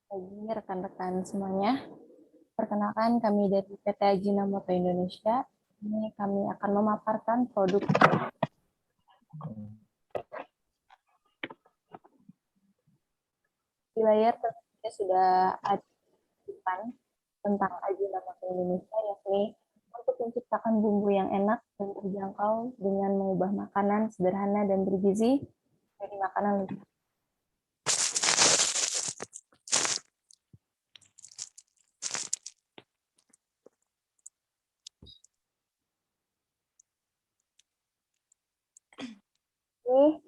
Pagi rekan-rekan semuanya, perkenalkan kami dari PT Ajinomoto Indonesia. Ini kami akan memaparkan produk di layar. Tentunya sudah ada depan tentang Ajinomoto Indonesia, yakni untuk menciptakan bumbu yang enak dan terjangkau dengan mengubah makanan sederhana dan bergizi dari makanan lezat. Ini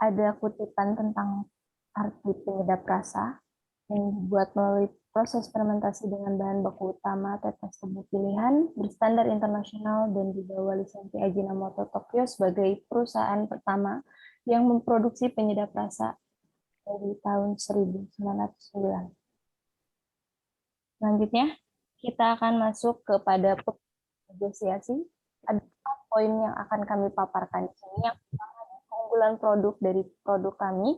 ada kutipan tentang arti penyedap rasa yang dibuat melalui proses fermentasi dengan bahan baku utama tetes tebu pilihan berstandar internasional dan dibawa lisensi Ajinomoto Tokyo sebagai perusahaan pertama yang memproduksi penyedap rasa dari tahun 1909. Selanjutnya, kita akan masuk kepada negosiasi. Ada 4 poin yang akan kami paparkan di sini. Yang pertama, keunggulan produk dari produk kami.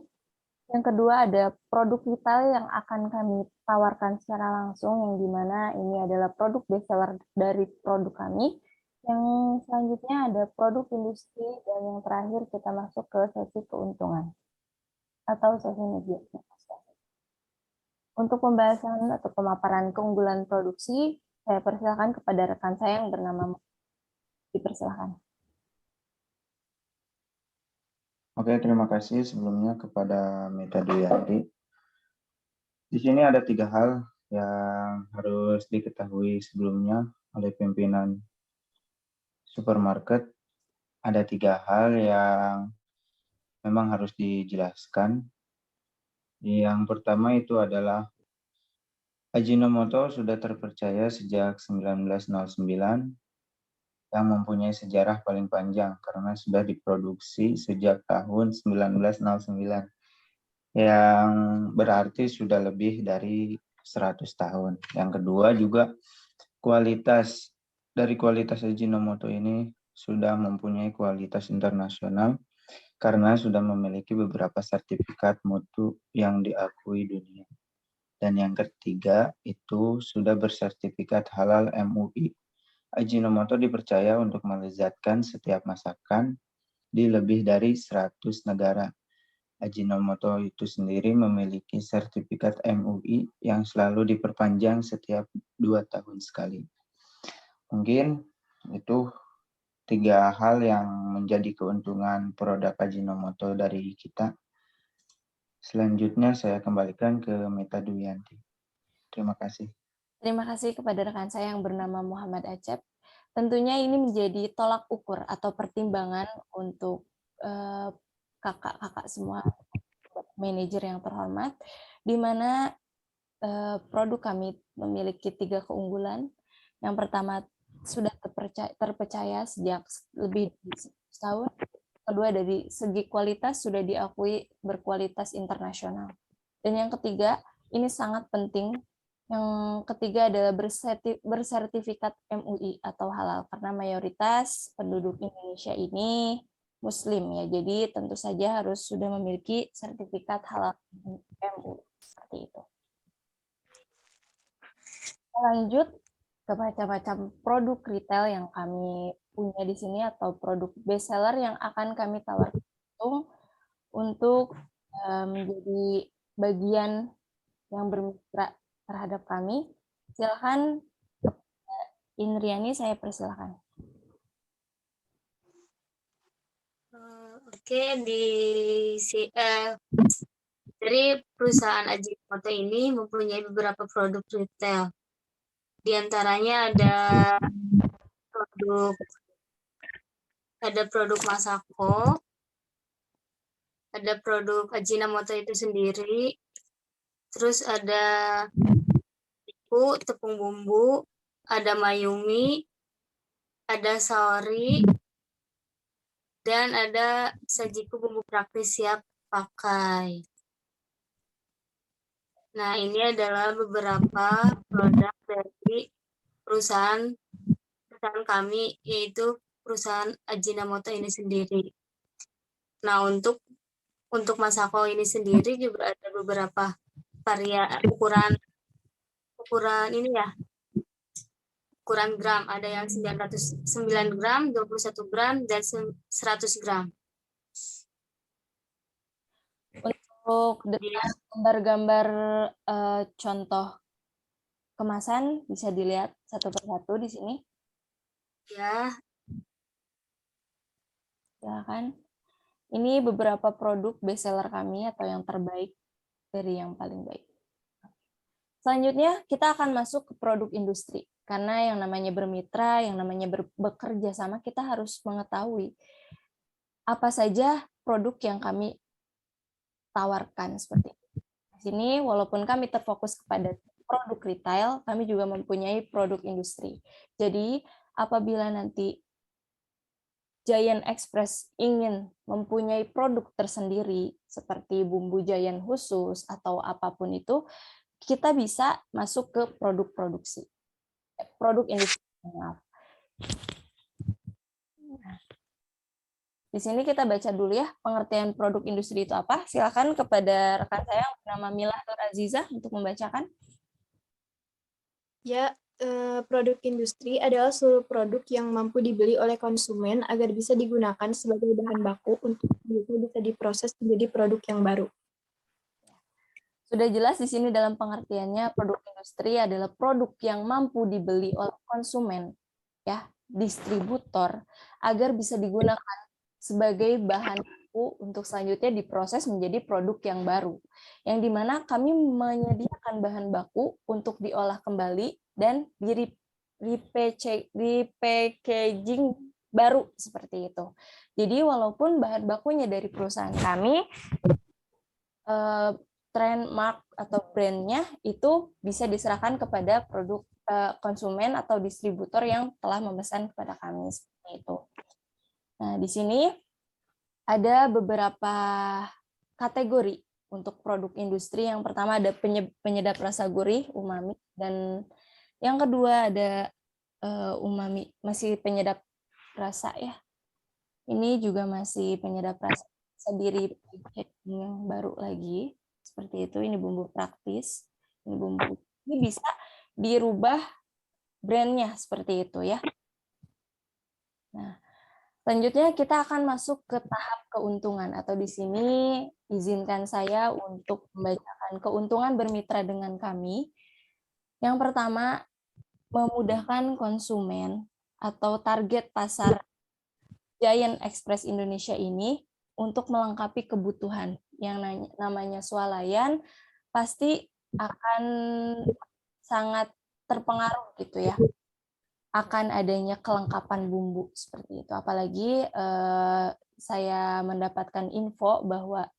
Yang kedua ada produk vital yang akan kami tawarkan secara langsung, yang dimana ini adalah produk bestseller dari produk kami. Yang selanjutnya ada produk industri, dan yang terakhir kita masuk ke sesi keuntungan atau sesi negosiasi. Untuk pembahasan atau pemaparan keunggulan produksi, saya persilakan kepada rekan saya yang bernama. Dipersilakan. Oke, terima kasih sebelumnya kepada Meta Duyanti. Di sini ada 3 hal yang harus diketahui sebelumnya oleh pimpinan supermarket. Ada 3 hal yang memang harus dijelaskan. Yang pertama itu adalah Ajinomoto sudah terpercaya sejak 1909 yang mempunyai sejarah paling panjang karena sudah diproduksi sejak tahun 1909. Yang berarti sudah lebih dari 100 tahun. Yang kedua juga kualitas Ajinomoto ini sudah mempunyai kualitas internasional karena sudah memiliki beberapa sertifikat mutu yang diakui dunia. Dan yang ketiga itu sudah bersertifikat halal MUI. Ajinomoto dipercaya untuk melezatkan setiap masakan di lebih dari 100 negara. Ajinomoto itu sendiri memiliki sertifikat MUI yang selalu diperpanjang setiap 2 tahun sekali. Mungkin itu 3 hal yang menjadi keuntungan produk Ajinomoto dari kita. Selanjutnya saya kembalikan ke Meta Duyanti. Terima kasih. Terima kasih kepada rekan saya yang bernama Muhammad Acep. Tentunya ini menjadi tolak ukur atau pertimbangan untuk kakak-kakak semua, manajer yang terhormat, di mana produk kami memiliki 3 keunggulan. Yang pertama, sudah terpercaya sejak lebih dari 100 tahun. Kedua, dari segi kualitas sudah diakui berkualitas internasional. Dan yang ketiga, ini sangat penting. Yang ketiga adalah bersertifikat MUI atau halal, karena mayoritas penduduk Indonesia ini Muslim ya. Jadi tentu saja harus sudah memiliki sertifikat halal MUI seperti itu. Lanjut ke macam-macam produk retail yang kami punya di sini atau produk bestseller yang akan kami tawarkan untuk menjadi bagian yang bermitra terhadap kami. Silakan Indriani, saya persilakan. Oke, dari perusahaan Ajinomoto ini mempunyai beberapa produk retail. Di antaranya ada produk Masako, ada produk Ajinomoto itu sendiri, terus ada tepung bumbu, ada Mayumi, ada Saori, dan ada Sajiku bumbu praktis siap pakai. Nah, ini adalah beberapa produk dari perusahaan kami, yaitu perusahaan Ajinomoto ini sendiri. Nah, untuk Masako ini sendiri juga ada beberapa ukuran ini ya, ukuran gram. Ada yang 909 gram, 21 gram, dan 100 gram. Untuk dengan gambar-gambar contoh kemasan bisa dilihat satu persatu di sini. Ya, Silakan. Ini beberapa produk bestseller kami atau yang terbaik dari yang paling baik. Selanjutnya kita akan masuk ke produk industri. Karena yang namanya bermitra, yang namanya bekerja sama, kita harus mengetahui apa saja produk yang kami tawarkan seperti itu. Di sini walaupun kami terfokus kepada produk retail, kami juga mempunyai produk industri. Jadi apabila nanti Giant Express ingin mempunyai produk tersendiri seperti bumbu Giant khusus atau apapun itu, kita bisa masuk ke produk industri. Maaf. Di sini kita baca dulu ya pengertian produk industri itu apa. Silakan kepada rekan saya yang bernama Milah Nur Aziza untuk membacakan. Ya, produk industri adalah seluruh produk yang mampu dibeli oleh konsumen agar bisa digunakan sebagai bahan baku untuk bisa diproses menjadi produk yang baru. Sudah jelas di sini dalam pengertiannya, produk industri adalah produk yang mampu dibeli oleh konsumen, ya, distributor, agar bisa digunakan sebagai bahan baku untuk selanjutnya diproses menjadi produk yang baru. Yang dimana kami menyediakan bahan baku untuk diolah kembali dan repackaging baru seperti itu. Jadi walaupun bahan bakunya dari perusahaan kami, trademark atau brandnya itu bisa diserahkan kepada produk konsumen atau distributor yang telah memesan kepada kami seperti itu. Nah, di sini ada beberapa kategori untuk produk industri. Yang pertama ada penyedap rasa gurih, umami, dan yang kedua ada umami, masih penyedap rasa ya. Ini juga masih penyedap rasa sendiri yang baru lagi. Seperti itu, ini bumbu praktis, ini bisa dirubah brandnya seperti itu ya. Nah, selanjutnya kita akan masuk ke tahap keuntungan atau di sini izinkan saya untuk membacakan keuntungan bermitra dengan kami. Yang pertama, memudahkan konsumen atau target pasar Giant Express Indonesia ini untuk melengkapi kebutuhan. Yang namanya swalayan pasti akan sangat terpengaruh gitu ya akan adanya kelengkapan bumbu seperti itu. Apalagi saya mendapatkan info bahwa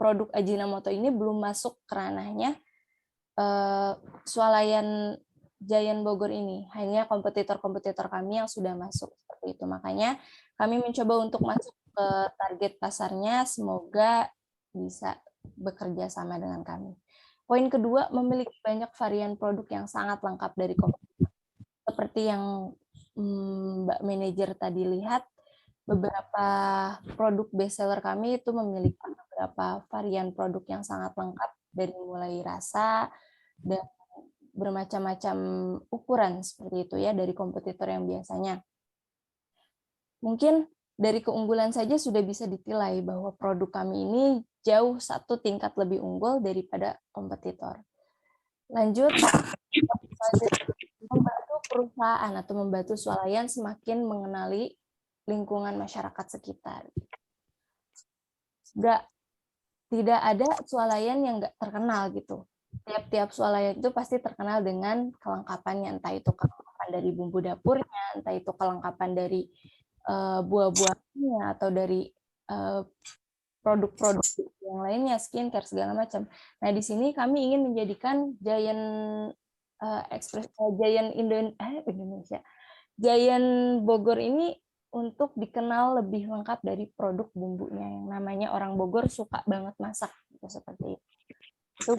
produk Ajinomoto ini belum masuk ke ranahnya swalayan Giant Bogor ini, hanya kompetitor-kompetitor kami yang sudah masuk seperti itu. Makanya kami mencoba untuk masuk ke target pasarnya, semoga bisa bekerja sama dengan kami. Poin kedua, memiliki banyak varian produk yang sangat lengkap dari kompetitor. Seperti yang Mbak Manajer tadi lihat, beberapa produk bestseller kami itu memiliki beberapa varian produk yang sangat lengkap dari mulai rasa dan bermacam-macam ukuran seperti itu ya dari kompetitor yang biasanya. Mungkin dari keunggulan saja sudah bisa ditilai bahwa produk kami ini jauh satu tingkat lebih unggul daripada kompetitor. Lanjut, membantu perusahaan atau membantu swalayan semakin mengenali lingkungan masyarakat sekitar. Tidak ada swalayan yang nggak terkenal gitu. Tiap-tiap swalayan itu pasti terkenal dengan kelengkapannya, entah itu kelengkapan dari bumbu dapurnya, entah itu kelengkapan dari buah-buahnya, atau dari produk-produk yang lainnya, skincare, segala macam. Nah, di sini kami ingin menjadikan Giant Indonesia, Giant Bogor ini untuk dikenal lebih lengkap dari produk bumbunya, yang namanya orang Bogor suka banget masak, gitu, seperti itu.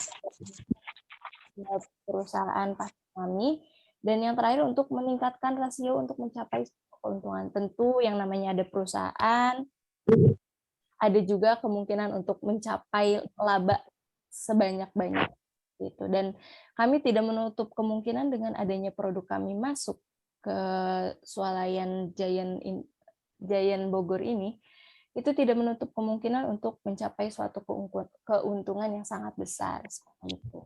Itu perusahaan pasti kami. Dan yang terakhir untuk meningkatkan rasio untuk mencapai keuntungan. Tentu yang namanya ada perusahaan, ada juga kemungkinan untuk mencapai laba sebanyak-banyak gitu. Dan kami tidak menutup kemungkinan dengan adanya produk kami masuk ke swalayan Giant Bogor ini, itu tidak menutup kemungkinan untuk mencapai suatu keuntungan yang sangat besar seperti itu.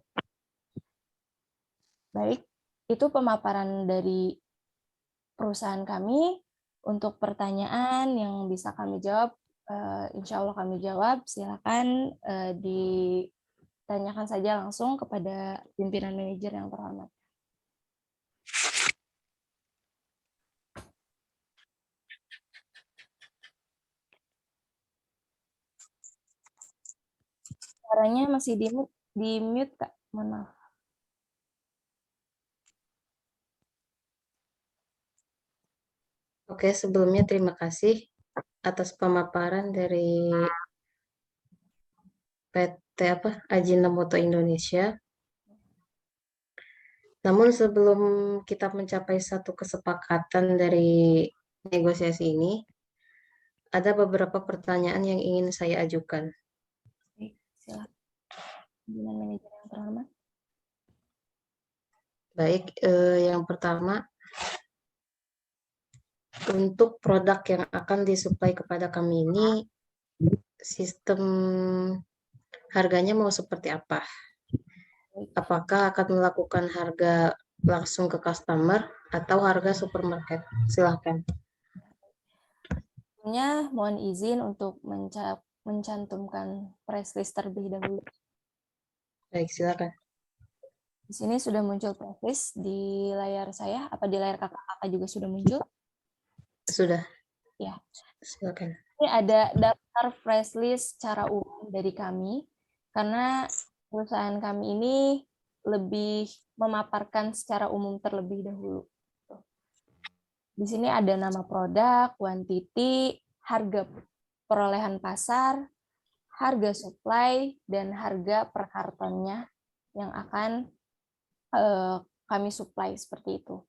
Baik, itu pemaparan dari perusahaan kami. Untuk pertanyaan yang bisa kami jawab, insya Allah kami jawab. Silakan ditanyakan saja langsung kepada pimpinan manajer yang terhormat. Suaranya masih di mute, Kak. Mohon maaf. Oke, sebelumnya terima kasih atas pemaparan dari PT Ajinomoto Indonesia. Namun sebelum kita mencapai satu kesepakatan dari negosiasi ini, ada beberapa pertanyaan yang ingin saya ajukan. Baik, silakan. Pimpinan manajer yang terhormat. Baik, yang pertama, untuk produk yang akan disuplai kepada kami ini, sistem harganya mau seperti apa? Apakah akan melakukan harga langsung ke customer atau harga supermarket? Silahkan. Sebelumnya mohon izin untuk mencantumkan press list terlebih dahulu. Baik, silakan. Di sini sudah muncul press list di layar saya. Apa di layar kakak-kakak juga sudah muncul? Sudah. Ya. Silakan. Ini ada daftar press list secara umum dari kami, karena perusahaan kami ini lebih memaparkan secara umum terlebih dahulu. Di sini ada nama produk, kuantiti, harga perolehan pasar, harga supply, dan harga per kartonnya yang akan kami supply seperti itu.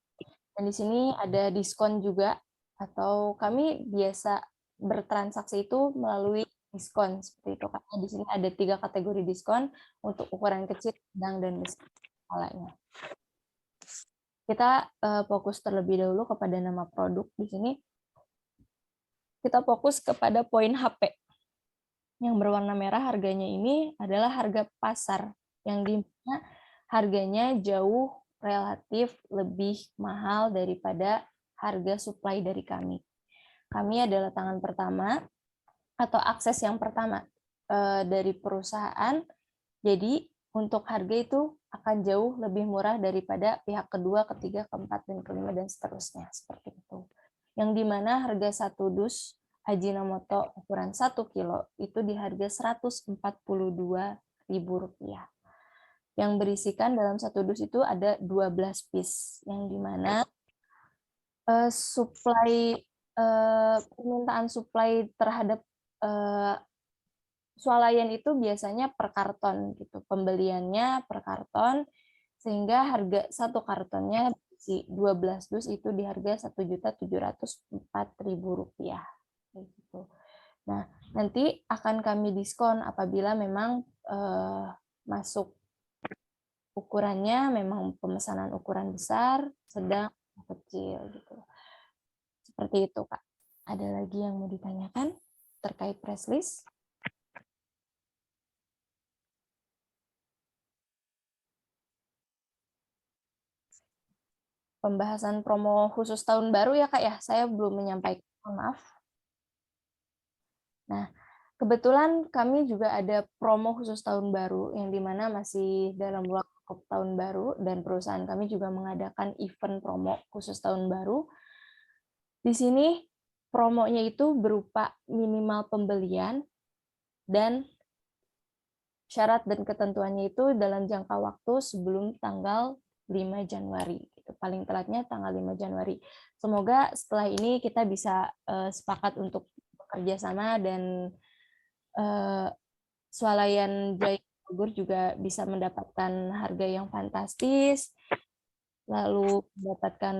Dan di sini ada diskon juga, atau kami biasa bertransaksi itu melalui diskon seperti itu. Karena di sini ada 3 kategori diskon untuk ukuran kecil, sedang, dan besar skalanya. Kita fokus terlebih dahulu kepada nama produk. Di sini kita fokus kepada poin HP. Yang berwarna merah harganya ini adalah harga pasar, yang dimana harganya jauh relatif lebih mahal daripada harga supply dari kami. Kami adalah tangan pertama atau akses yang pertama dari perusahaan. Jadi untuk harga itu akan jauh lebih murah daripada pihak kedua, ketiga, keempat, dan kelima, dan seterusnya. Seperti itu. Yang dimana harga 1 dus Ajinomoto ukuran 1 kilo itu di harga Rp142.000. Yang berisikan dalam 1 dus itu ada 12 piece, yang dimana permintaan supply terhadap swalayan itu biasanya per karton gitu, pembeliannya per karton, sehingga harga 1 kartonnya si 12 dus itu di harga Rp1.704.000 gitu. Nah, nanti akan kami diskon apabila memang masuk ukurannya memang pemesanan ukuran besar, sedang, kecil gitu. Seperti itu, Kak. Ada lagi yang mau ditanyakan terkait press list? Pembahasan promo khusus tahun baru ya, Kak ya. Saya belum menyampaikan, maaf. Nah, kebetulan kami juga ada promo khusus tahun baru yang dimana masih dalam waktu tahun baru, dan perusahaan kami juga mengadakan event promo khusus tahun baru. Di sini promonya itu berupa minimal pembelian dan syarat dan ketentuannya itu dalam jangka waktu sebelum tanggal 5 Januari. Paling telatnya tanggal 5 Januari. Semoga setelah ini kita bisa sepakat untuk bekerja sama dan swalayan Giant Bogor juga bisa mendapatkan harga yang fantastis, lalu mendapatkan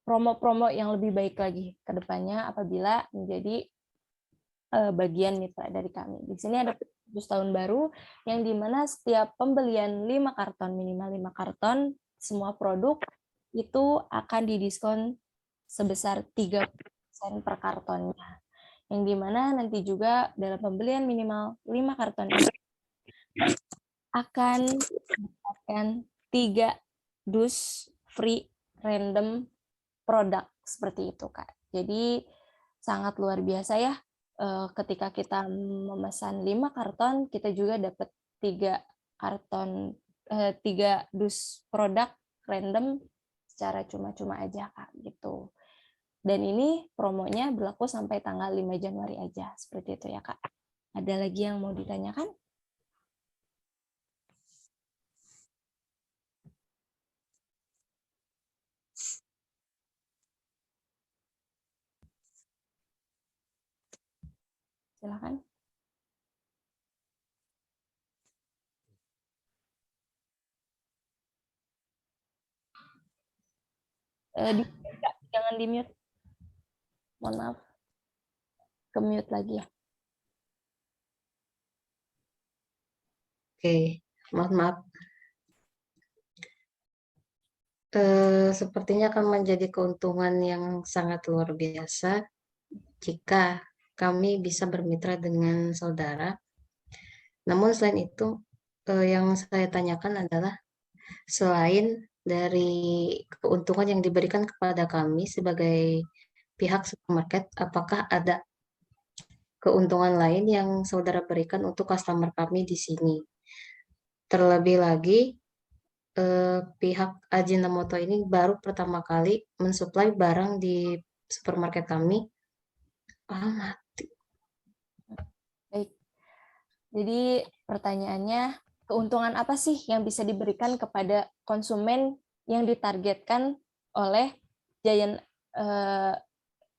promo-promo yang lebih baik lagi ke depannya apabila menjadi bagian mitra dari kami. Di sini ada tahun baru, yang dimana setiap pembelian 5 karton, minimal 5 karton, semua produk itu akan didiskon sebesar 30% per kartonnya. Yang dimana nanti juga dalam pembelian minimal 5 karton ini akan mendapatkan 3 dus free random produk seperti itu, Kak. Jadi sangat luar biasa ya, ketika kita memesan 5 karton, kita juga dapat 3 karton, 3 dus produk random secara cuma-cuma aja, Kak, gitu. Dan ini promonya berlaku sampai tanggal 5 Januari aja, seperti itu ya, Kak. Ada lagi yang mau ditanyakan? Silakan. Jangan di-mute. Mohon maaf. Ke-mute lagi ya. Oke, maaf. Sepertinya akan menjadi keuntungan yang sangat luar biasa jika kami bisa bermitra dengan saudara. Namun selain itu, yang saya tanyakan adalah selain dari keuntungan yang diberikan kepada kami sebagai pihak supermarket, apakah ada keuntungan lain yang saudara berikan untuk customer kami di sini? Terlebih lagi, pihak Ajinomoto ini baru pertama kali mensuplai barang di supermarket kami. Mati. Baik. Jadi pertanyaannya, keuntungan apa sih yang bisa diberikan kepada konsumen yang ditargetkan oleh Giant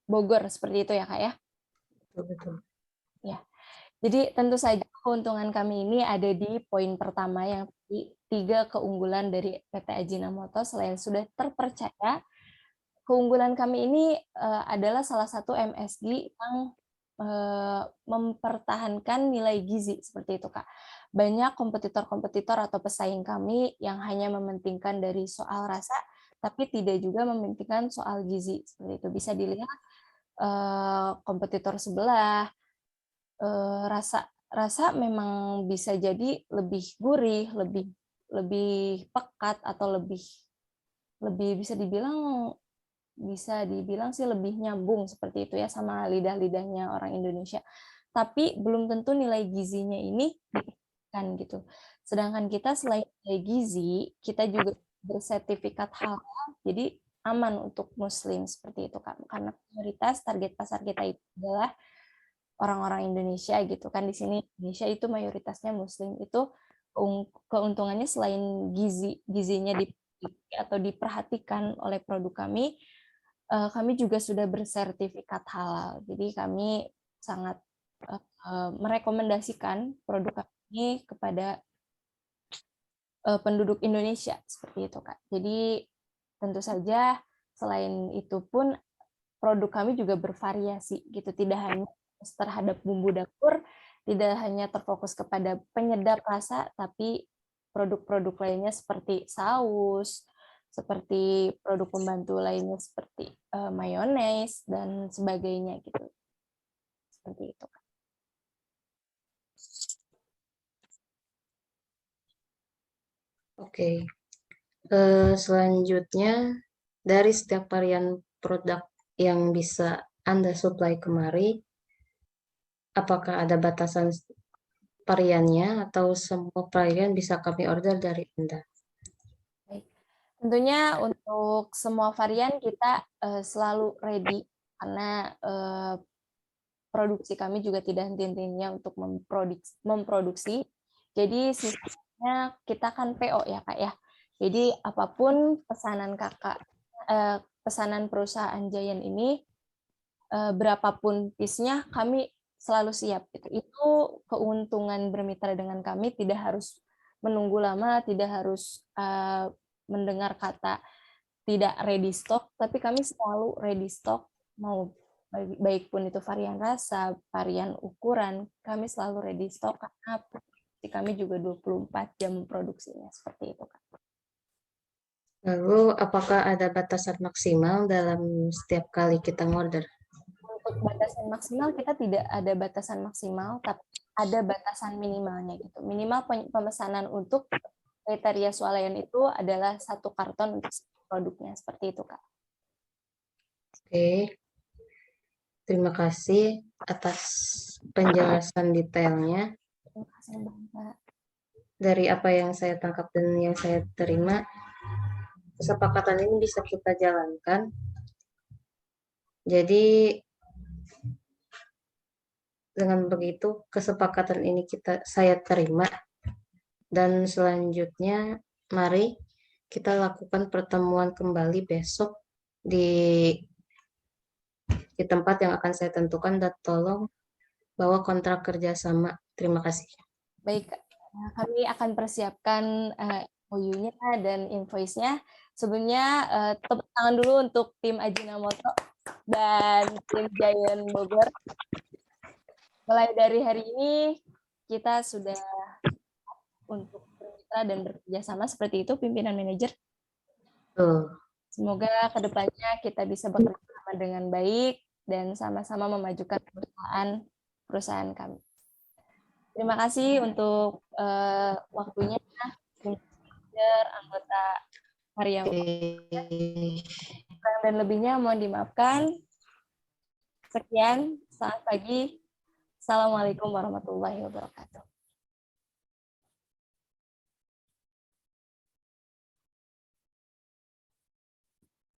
Bogor, seperti itu ya, Kak ya? Betul. Ya. Jadi tentu saja keuntungan kami ini ada di poin pertama yang 3 keunggulan dari PT Ajinomoto. Selain sudah terpercaya, keunggulan kami ini adalah salah satu MSG yang mempertahankan nilai gizi, seperti itu, Kak. Banyak kompetitor-kompetitor atau pesaing kami yang hanya mementingkan dari soal rasa, tapi tidak juga mementingkan soal gizi, seperti itu. Bisa dilihat kompetitor sebelah, rasa memang bisa jadi lebih gurih, lebih pekat, atau lebih bisa dibilang sih lebih nyambung, seperti itu ya, sama lidah-lidahnya orang Indonesia. Tapi belum tentu nilai gizinya ini diperhatikan gitu. Sedangkan kita selain nilai gizi, kita juga bersertifikat halal, jadi aman untuk Muslim, seperti itu, Kak. Karena mayoritas target pasar kita itu adalah orang-orang Indonesia gitu kan. Di sini Indonesia itu mayoritasnya Muslim. Itu keuntungannya selain gizinya atau diperhatikan oleh produk kami juga sudah bersertifikat halal. Jadi kami sangat merekomendasikan produk kami kepada penduduk Indonesia, seperti itu, Kak. Jadi tentu saja selain itu pun produk kami juga bervariasi gitu, tidak hanya terhadap bumbu dapur, tidak hanya terfokus kepada penyedap rasa, tapi produk-produk lainnya seperti saus, seperti produk pembantu lainnya seperti mayones dan sebagainya gitu. Seperti itu. Oke. Selanjutnya, dari setiap varian produk yang bisa Anda supply kemari, apakah ada batasan variannya atau semua varian bisa kami order dari Anda? Baik. Tentunya untuk semua varian kita selalu ready, karena produksi kami juga tidak henti-hentinya untuk memproduksi. Jadi sistemnya kita kan PO ya, Kak ya. Jadi apapun pesanan kakak, pesanan perusahaan Giant ini, berapapun piece-nya kami selalu siap. Itu keuntungan bermitra dengan kami, tidak harus menunggu lama, tidak harus mendengar kata tidak ready stock, tapi kami selalu ready stock, mau baik pun itu varian rasa, varian ukuran, kami selalu ready stock karena kami juga 24 jam produksinya seperti itu, Kak. Lalu apakah ada batasan maksimal dalam setiap kali kita ngorder? Untuk batasan maksimal kita tidak ada batasan maksimal, tapi ada batasan minimalnya gitu. Minimal pemesanan untuk kriteria swalayan itu adalah 1 karton untuk produknya seperti itu, Kak. Oke, terima kasih atas penjelasan detailnya. Terima kasih, Mbak. Dari apa yang saya tangkap dan yang saya terima, kesepakatan ini bisa kita jalankan. Jadi dengan begitu kesepakatan ini saya terima, dan selanjutnya mari kita lakukan pertemuan kembali besok di tempat yang akan saya tentukan, dan tolong bawa kontrak kerjasama. Terima kasih. Baik, kami akan persiapkan MOU-nya dan invoice-nya. Sebelumnya tepuk tangan dulu untuk tim Ajinomoto dan tim Giant Bogor. Mulai dari hari ini kita sudah untuk bermitra dan bekerja sama seperti itu, pimpinan manajer. Semoga kedepannya kita bisa bekerja sama dengan baik dan sama-sama memajukan perusahaan kami. Terima kasih untuk waktunya, manajer, anggota karyawan. Kurang dan lebihnya mohon dimaafkan. Sekian, selamat pagi. Assalamualaikum warahmatullahi wabarakatuh.